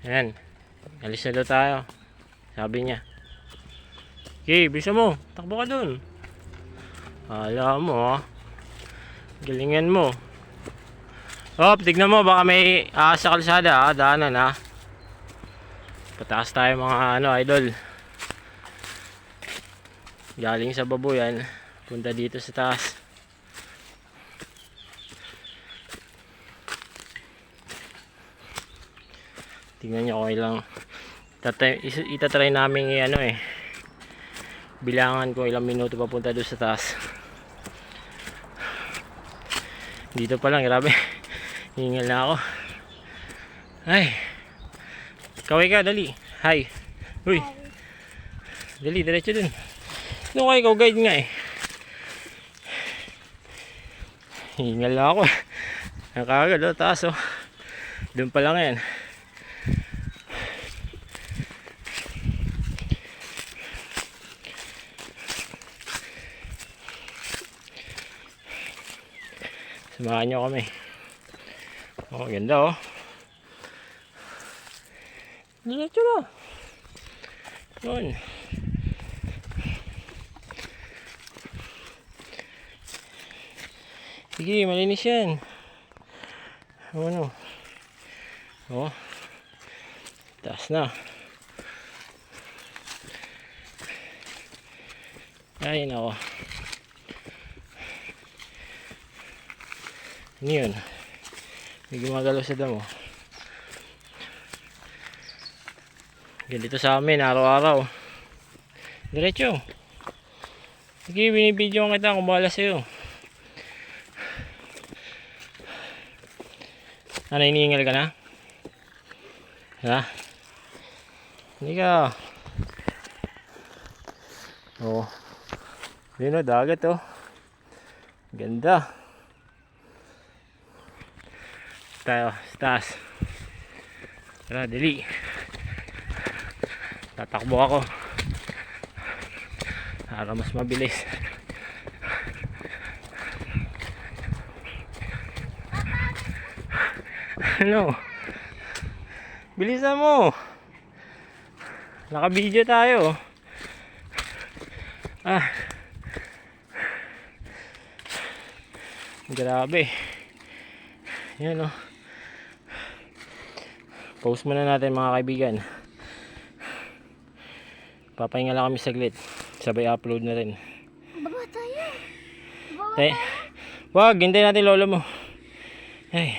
Ayan. Alis na daw tayo. Sabi niya. Okay, bisa mo. Takbo ka dun. Hala mo, galingan mo. Hop, tignan mo. Baka may sa kalsada, daanan, Pataas tayo mga idol. Galing sa Babuyan, punta dito sa taas. Tingnan nyo kung ilang itatry namin bilangan ko ilang minuto papunta doon sa taas. Dito pa lang, grabe. Hingal na ako. Ay, kaway ka, dali. Hi. Uy, dali, diretso dun. Doon kayo, ikaw guide nga Hingal na ako. Nakagad, taas doon pa lang yan. Samahan nyo kami. Ganda diretso na. Yun. Sige, malinis yan. Taas na. Ay, nako. Ano yun? May gumagalaw sa damo. Ganito sa amin, araw-araw. Diretso. Sige, binibidyo kita kung bahala sa'yo. Ano, iniingal ka na? Ha? Hindi ka. Yun dagat ganda. Tayo sa taas. Tara, dali. Tatakbo ako para mas mabilis. Ano? Bilisan mo. Naka-video tayo. Grabe. Yan Post muna natin mga kaibigan. Papahinga lang kami saglit. Sabay upload na rin. Baba tayo. Wag, hintayin natin lolo mo. Ay.